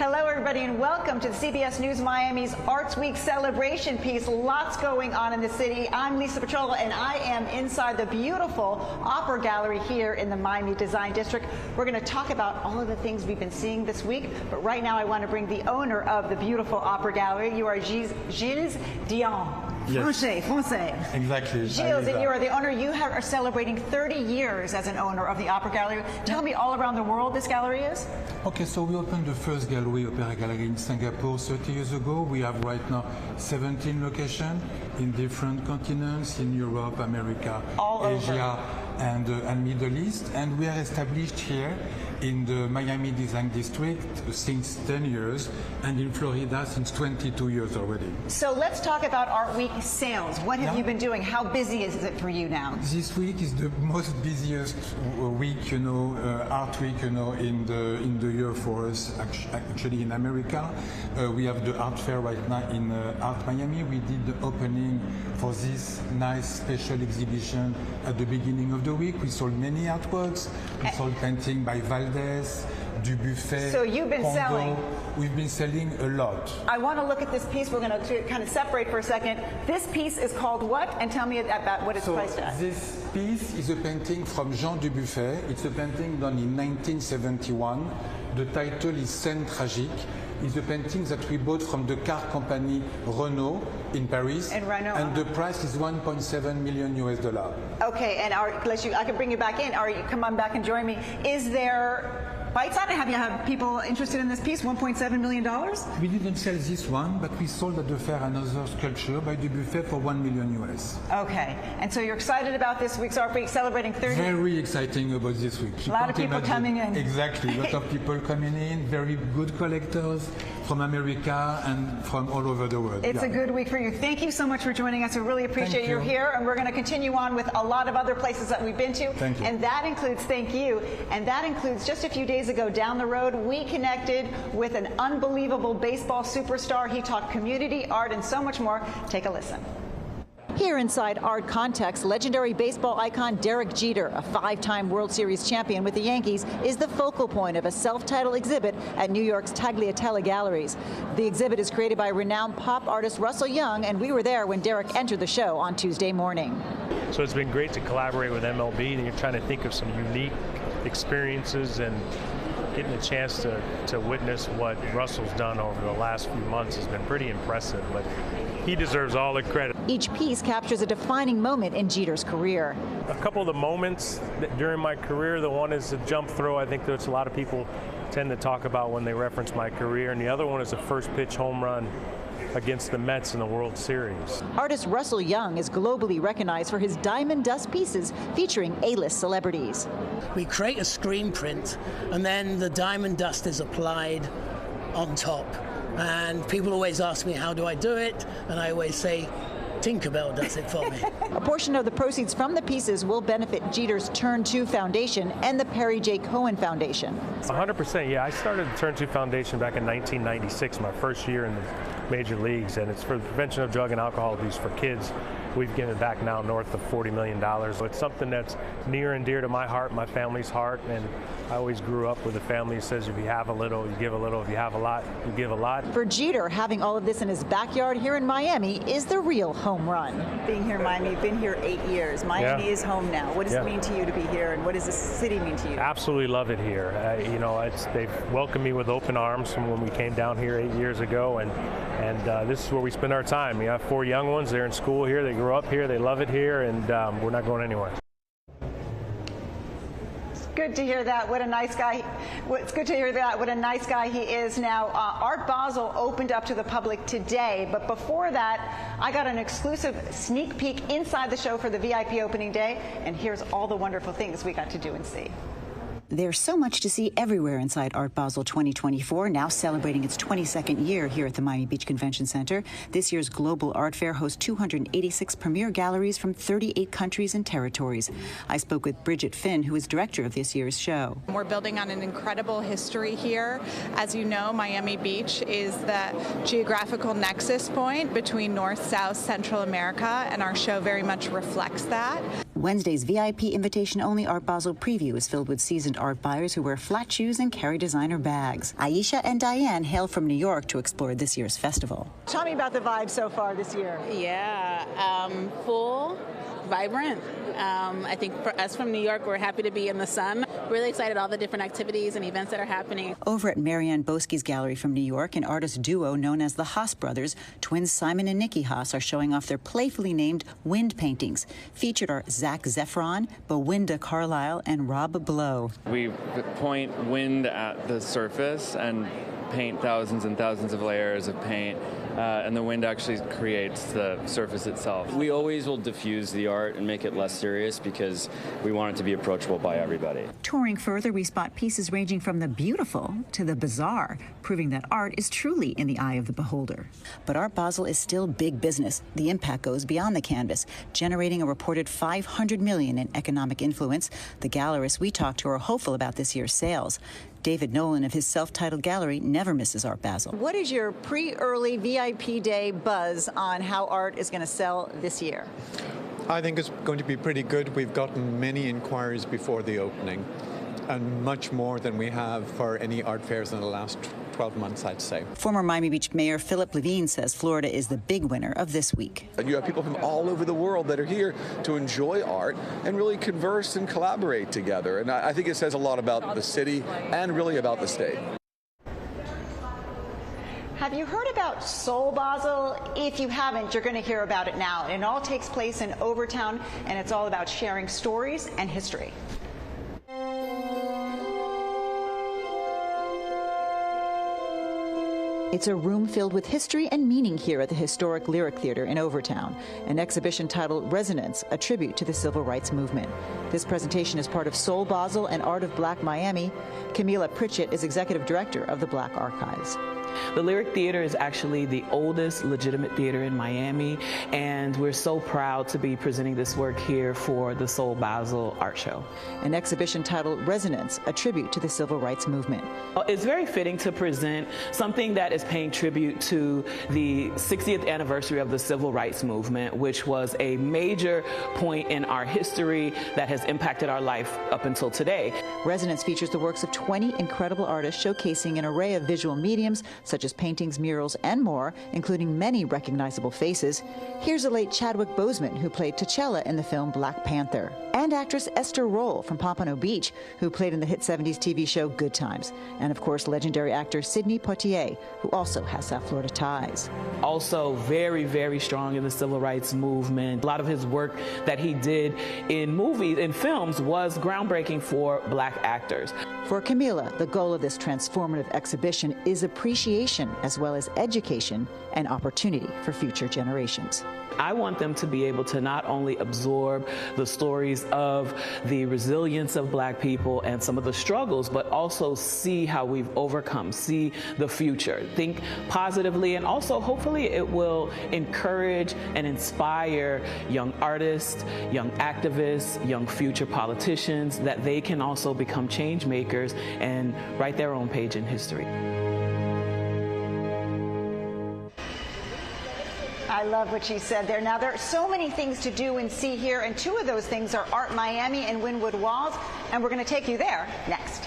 Hello, everybody, and welcome to the CBS News Miami's Arts Week celebration piece. Lots going on in the city. I'm Lisa Petrillo, and I am inside the beautiful Opera Gallery here in the Miami Design District. We're going to talk about all of the things we've been seeing this week, but right now I want to bring the owner of the beautiful Opera Gallery. You are Gilles Dyan. Yes. Français. Exactly. Gilles, and you are the owner. You are celebrating 30 years as an owner of the Opera Gallery. Tell me all around the world this gallery is. Okay, so we opened the first gallery, Opera Gallery, in Singapore 30 years ago. We have right now 17 locations in different continents, in Europe, America, Asia, and Middle East. And we are established here in the Miami Design District since 10 years, and in Florida since 22 years already. So let's talk about Art Week sales. What have you been doing? How busy is it for you now? This week is the most busiest week, Art Week, in the year for us. Actually, in America, we have the art fair right now in Art Miami. We did the opening for this nice special exhibition at the beginning of the week. We sold many artworks. We sold painting by Valdez, Dubuffet. So you've been selling. We've been selling a lot. I want to look at this piece. We're going to kind of separate for a second. This piece is called what? And tell me about what it's priced at. This piece is a painting from Jean Dubuffet. It's a painting done in 1971. The title is Scène Tragique. It's a painting that we bought from the car company Renault in Paris. And the price is $1.7 million US. Okay, and I can bring you back in. Come on back and join me. Is there bites on it? Have you had people interested in this piece? $1.7 million? We didn't sell this one, but we sold at the fair another sculpture by Dubuffet for $1 million US. Okay, and so you're excited about this week's Art Week celebrating 30? Very exciting about this week. A lot of people coming in. Exactly, a lot of people coming in, very good collectors from America and from all over the world. It's a good week for you. Thank you so much for joining us. We really appreciate you here, and we're going to continue on with a lot of other places that we've been to. Thank you. And that includes, just a few days ago down the road, we connected with an unbelievable baseball superstar. He talked community, art, and so much more. Take a listen. Here inside Art Context, legendary baseball icon Derek Jeter, a 5-time World Series champion with the Yankees, is the focal point of a self-titled exhibit at New York's Tagliatella Galleries. The exhibit is created by renowned pop artist Russell Young, and we were there when Derek entered the show on Tuesday morning. So it's been great to collaborate with MLB, and you're trying to think of some unique experiences, and getting a chance to witness what Russell's done over the last few months has been pretty impressive, but he deserves all the credit. Each piece captures a defining moment in Jeter's career. A couple of the moments during my career, the one is a jump throw. I think there's a lot of people tend to talk about when they reference my career, and the other one is a first pitch home run against the Mets in the World Series. Artist Russell Young is globally recognized for his diamond dust pieces featuring A-list celebrities. We create a screen print, and then the diamond dust is applied on top. And people always ask me, how do I do it? And I always say, Tinkerbell does it for me. A portion of the proceeds from the pieces will benefit Jeter's Turn 2 Foundation and the Perry J. Cohen Foundation. 100%, yeah. I started the Turn 2 Foundation back in 1996, my first year in the major leagues, and it's for the prevention of drug and alcohol abuse for kids. We've given back now north of $40 million. So it's something that's near and dear to my heart, my family's heart, and I always grew up with a family that says if you have a little, you give a little. If you have a lot, you give a lot. For Jeter, having all of this in his backyard here in Miami is the real home run. Being here in Miami, you've been here 8 years. Miami is home now. What does it mean to you to be here, and what does the city mean to you? Absolutely love it here. They've welcomed me with open arms from when we came down here 8 years ago, and this is where we spend our time. We have 4 young ones. They're in school here. They grew up here. They love it here, and we're not going anywhere. Good to hear that. What a nice guy. It's good to hear that. What a nice guy he is now. Art Basel opened up to the public today, but before that, I got an exclusive sneak peek inside the show for the VIP opening day, and here's all the wonderful things we got to do and see. There's so much to see everywhere inside Art Basel 2024, now celebrating its 22nd year here at the Miami Beach Convention Center. This year's Global Art Fair hosts 286 premier galleries from 38 countries and territories. I spoke with Bridget Finn, who is director of this year's show. We're building on an incredible history here. As you know, Miami Beach is the geographical nexus point between North, South, Central America, and our show very much reflects that. Wednesday's VIP invitation-only Art Basel preview is filled with seasoned art buyers who wear flat shoes and carry designer bags. Aisha and Diane hail from New York to explore this year's festival. Tell me about the vibe so far this year. Yeah, full, vibrant. I think for us from New York, we're happy to be in the sun. Really excited all the different activities and events that are happening. Over at Marianne Boski's gallery from New York, an artist duo known as the Haas brothers, twins Simon and Nikki Haas, are showing off their playfully named wind paintings. Featured are Zach Zefron, Bewinda Carlisle, and Rob Blow. We point wind at the surface and paint thousands and thousands of layers of paint, and the wind actually creates the surface itself. We always will diffuse the art and make it less serious because we want it to be approachable by everybody. Touring further, we spot pieces ranging from the beautiful to the bizarre, proving that art is truly in the eye of the beholder. But Art Basel is still big business. The impact goes beyond the canvas, generating a reported $500 million in economic influence. The gallerists we talked to are hopeful about this year's sales. David Nolan of his self-titled gallery never misses Art Basel. What is your pre-early VIP day buzz on how art is going to sell this year? I think it's going to be pretty good. We've gotten many inquiries before the opening, and much more than we have for any art fairs in the last 12 months, I'd say. Former Miami Beach Mayor Philip Levine says Florida is the big winner of this week. And you have people from all over the world that are here to enjoy art and really converse and collaborate together. And I think it says a lot about the city and really about the state. Have you heard about Soul Basel? If you haven't, you're going to hear about it now. It all takes place in Overtown, and it's all about sharing stories and history. It's a room filled with history and meaning here at the historic Lyric Theater in Overtown, an exhibition titled Resonance, a tribute to the civil rights movement. This presentation is part of Soul Basel and Art of Black Miami. Camila Pritchett is executive director of the Black Archives. The Lyric Theater is actually the oldest legitimate theater in Miami, and we're so proud to be presenting this work here for the Soul Basel Art Show. An exhibition titled Resonance, a tribute to the civil rights movement. It's very fitting to present something that is paying tribute to the 60th anniversary of the civil rights movement, which was a major point in our history that has impacted our life up until today. Resonance features the works of 20 incredible artists showcasing an array of visual mediums such as paintings, murals, and more, including many recognizable faces. Here's the late Chadwick Boseman, who played T'Challa in the film Black Panther, and actress Esther Roll from Pompano Beach, who played in the hit 70s TV show Good Times, and of course legendary actor Sidney Poitier, who also has South Florida ties. Also very, very strong in the civil rights movement. A lot of his work that he did in movies and films was groundbreaking for Black actors. For Camila, the goal of this transformative exhibition is appreciation as well as education and opportunity for future generations. I want them to be able to not only absorb the stories of the resilience of Black people and some of the struggles, but also see how we've overcome, see the future, think positively, and also hopefully it will encourage and inspire young artists, young activists, young future politicians, that they can also become change makers and write their own page in history. I love what she said there. Now, there are so many things to do and see here, and two of those things are Art Miami and Wynwood Walls, and we're going to take you there next.